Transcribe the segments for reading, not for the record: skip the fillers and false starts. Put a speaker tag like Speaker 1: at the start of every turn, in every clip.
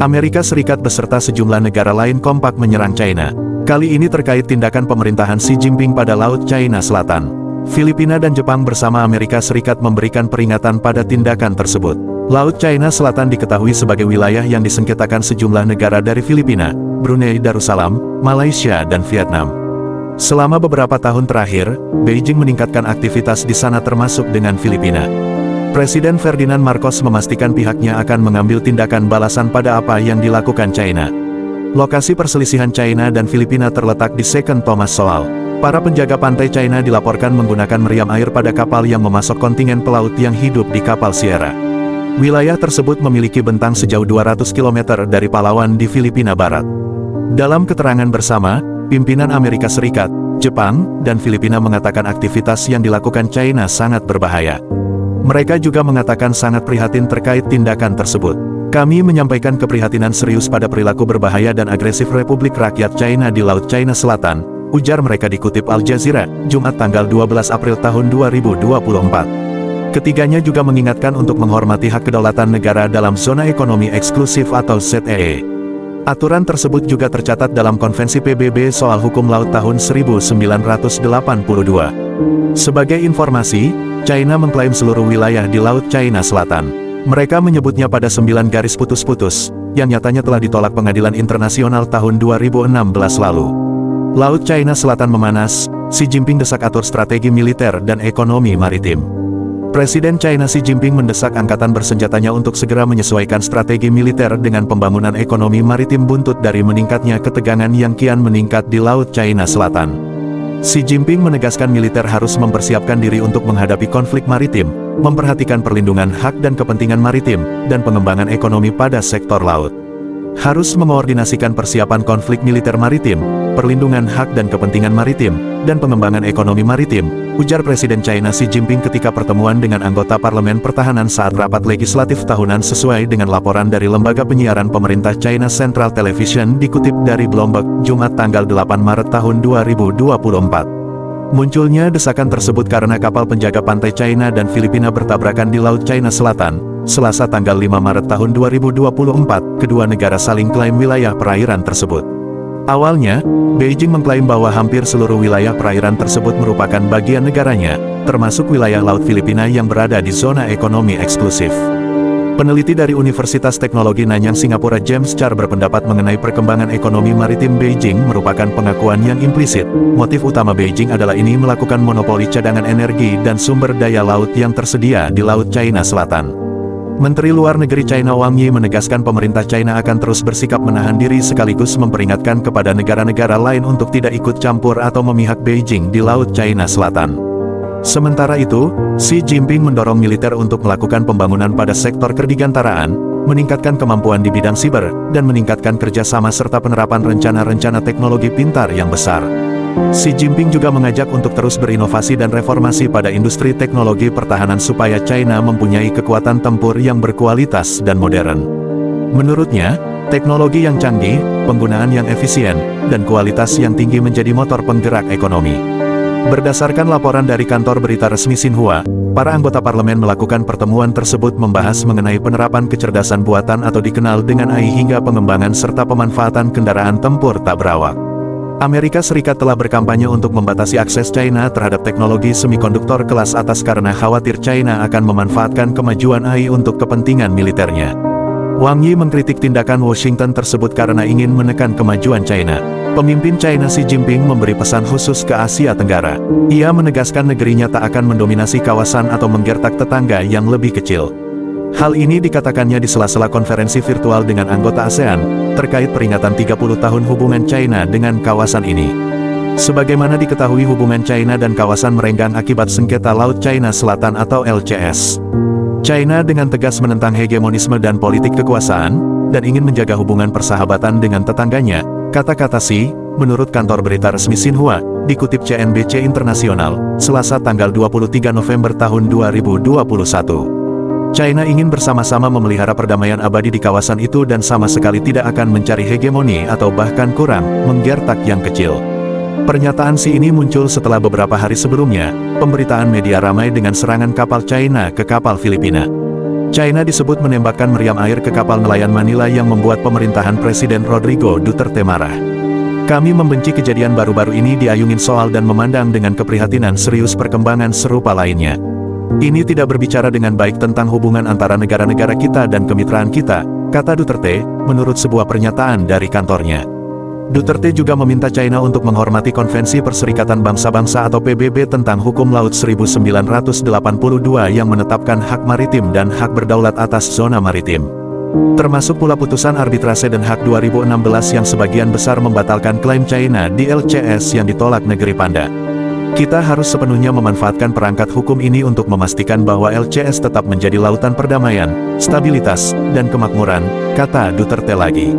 Speaker 1: Amerika Serikat beserta sejumlah negara lain kompak menyerang China. Kali ini terkait tindakan pemerintahan Xi Jinping pada Laut China Selatan. Filipina dan Jepang bersama Amerika Serikat memberikan peringatan pada tindakan tersebut. Laut China Selatan diketahui sebagai wilayah yang disengketakan sejumlah negara dari Filipina, Brunei Darussalam, Malaysia dan Vietnam. Selama beberapa tahun terakhir, Beijing meningkatkan aktivitas di sana termasuk dengan Filipina. Presiden Ferdinand Marcos memastikan pihaknya akan mengambil tindakan balasan pada apa yang dilakukan China. Lokasi perselisihan China dan Filipina terletak di Second Thomas Shoal. Para penjaga pantai China dilaporkan menggunakan meriam air pada kapal yang memasok kontingen pelaut yang hidup di kapal Sierra. Wilayah tersebut memiliki bentang sejauh 200 km dari Palawan di Filipina Barat. Dalam keterangan bersama, pimpinan Amerika Serikat, Jepang, dan Filipina mengatakan aktivitas yang dilakukan China sangat berbahaya. Mereka juga mengatakan sangat prihatin terkait tindakan tersebut. Kami menyampaikan keprihatinan serius pada perilaku berbahaya dan agresif Republik Rakyat China di Laut China Selatan, ujar mereka dikutip Al Jazeera, Jumat tanggal 12 April tahun 2024. Ketiganya juga mengingatkan untuk menghormati hak kedaulatan negara dalam zona ekonomi eksklusif atau ZEE. Aturan tersebut juga tercatat dalam Konvensi PBB soal hukum laut tahun 1982. Sebagai informasi, China mengklaim seluruh wilayah di Laut China Selatan. Mereka menyebutnya pada 9 garis putus-putus, yang nyatanya telah ditolak Pengadilan Internasional tahun 2016 lalu. Laut China Selatan memanas, Xi Jinping desak atur strategi militer dan ekonomi maritim. Presiden China Xi Jinping mendesak angkatan bersenjatanya untuk segera menyesuaikan strategi militer dengan pembangunan ekonomi maritim buntut dari meningkatnya ketegangan yang kian meningkat di Laut China Selatan. Xi Jinping menegaskan militer harus mempersiapkan diri untuk menghadapi konflik maritim, memperhatikan perlindungan hak dan kepentingan maritim, dan pengembangan ekonomi pada sektor laut. Harus mengkoordinasikan persiapan konflik militer maritim, perlindungan hak dan kepentingan maritim, dan pengembangan ekonomi maritim, ujar Presiden China Xi Jinping ketika pertemuan dengan anggota Parlemen Pertahanan saat rapat legislatif tahunan sesuai dengan laporan dari Lembaga Penyiaran Pemerintah China Central Television dikutip dari Bloomberg, Jumat tanggal 8 Maret tahun 2024. Munculnya desakan tersebut karena kapal penjaga pantai China dan Filipina bertabrakan di Laut China Selatan, Selasa tanggal 5 Maret tahun 2024, kedua negara saling klaim wilayah perairan tersebut. Awalnya, Beijing mengklaim bahwa hampir seluruh wilayah perairan tersebut merupakan bagian negaranya, termasuk wilayah Laut Filipina yang berada di zona ekonomi eksklusif. Peneliti dari Universitas Teknologi Nanyang Singapura James Char berpendapat mengenai perkembangan ekonomi maritim Beijing merupakan pengakuan yang implisit. Motif utama Beijing adalah ini melakukan monopoli cadangan energi dan sumber daya laut yang tersedia di Laut China Selatan. Menteri Luar Negeri China Wang Yi menegaskan pemerintah China akan terus bersikap menahan diri sekaligus memperingatkan kepada negara-negara lain untuk tidak ikut campur atau memihak Beijing di Laut China Selatan. Sementara itu, Xi Jinping mendorong militer untuk melakukan pembangunan pada sektor kedirgantaraan, meningkatkan kemampuan di bidang siber, dan meningkatkan kerjasama serta penerapan rencana-rencana teknologi pintar yang besar. Xi Jinping juga mengajak untuk terus berinovasi dan reformasi pada industri teknologi pertahanan supaya China mempunyai kekuatan tempur yang berkualitas dan modern. Menurutnya, teknologi yang canggih, penggunaan yang efisien, dan kualitas yang tinggi menjadi motor penggerak ekonomi. Berdasarkan laporan dari kantor berita resmi Xinhua, para anggota parlemen melakukan pertemuan tersebut membahas mengenai penerapan kecerdasan buatan atau dikenal dengan AI hingga pengembangan serta pemanfaatan kendaraan tempur tak berawak. Amerika Serikat telah berkampanye untuk membatasi akses China terhadap teknologi semikonduktor kelas atas karena khawatir China akan memanfaatkan kemajuan AI untuk kepentingan militernya. Wang Yi mengkritik tindakan Washington tersebut karena ingin menekan kemajuan China. Pemimpin China Xi Jinping memberi pesan khusus ke Asia Tenggara. Ia menegaskan negerinya tak akan mendominasi kawasan atau menggertak tetangga yang lebih kecil. Hal ini dikatakannya di sela-sela konferensi virtual dengan anggota ASEAN, terkait peringatan 30 tahun hubungan China dengan kawasan ini. Sebagaimana diketahui hubungan China dan kawasan merenggang akibat sengketa Laut China Selatan atau LCS. China dengan tegas menentang hegemonisme dan politik kekuasaan, dan ingin menjaga hubungan persahabatan dengan tetangganya, kata-kata Xi, menurut kantor berita resmi Xinhua, dikutip CNBC Internasional, Selasa tanggal 23 November tahun 2021. China ingin bersama-sama memelihara perdamaian abadi di kawasan itu dan sama sekali tidak akan mencari hegemoni atau bahkan kurang, menggertak yang kecil. Pernyataan Xi ini muncul setelah beberapa hari sebelumnya, pemberitaan media ramai dengan serangan kapal China ke kapal Filipina. China disebut menembakkan meriam air ke kapal nelayan Manila yang membuat pemerintahan Presiden Rodrigo Duterte marah. Kami membenci kejadian baru-baru ini diayungin soal dan memandang dengan keprihatinan serius perkembangan serupa lainnya. Ini tidak berbicara dengan baik tentang hubungan antara negara-negara kita dan kemitraan kita, kata Duterte, menurut sebuah pernyataan dari kantornya. Duterte juga meminta China untuk menghormati Konvensi Perserikatan Bangsa-Bangsa atau PBB tentang Hukum Laut 1982 yang menetapkan hak maritim dan hak berdaulat atas zona maritim. Termasuk pula putusan arbitrase Den Haag 2016 yang sebagian besar membatalkan klaim China di LCS yang ditolak negeri Panda. Kita harus sepenuhnya memanfaatkan perangkat hukum ini untuk memastikan bahwa LCS tetap menjadi lautan perdamaian, stabilitas, dan kemakmuran, kata Duterte lagi.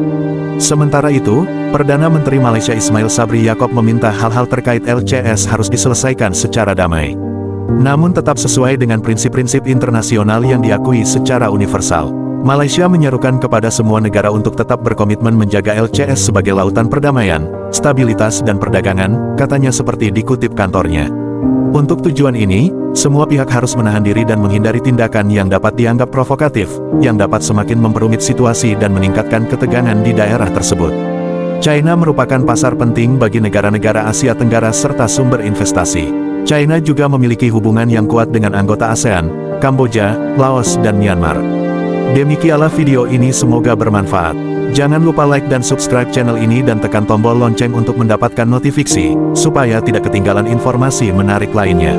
Speaker 1: Sementara itu, Perdana Menteri Malaysia Ismail Sabri Yaakob meminta hal-hal terkait LCS harus diselesaikan secara damai. Namun tetap sesuai dengan prinsip-prinsip internasional yang diakui secara universal. Malaysia menyerukan kepada semua negara untuk tetap berkomitmen menjaga LCS sebagai lautan perdamaian, stabilitas dan perdagangan, katanya seperti dikutip kantornya. Untuk tujuan ini, semua pihak harus menahan diri dan menghindari tindakan yang dapat dianggap provokatif, yang dapat semakin memperumit situasi dan meningkatkan ketegangan di daerah tersebut. China merupakan pasar penting bagi negara-negara Asia Tenggara serta sumber investasi. China juga memiliki hubungan yang kuat dengan anggota ASEAN, Kamboja, Laos dan Myanmar. Demikianlah video ini, semoga bermanfaat. Jangan lupa like dan subscribe channel ini dan tekan tombol lonceng untuk mendapatkan notifikasi, supaya tidak ketinggalan informasi menarik lainnya.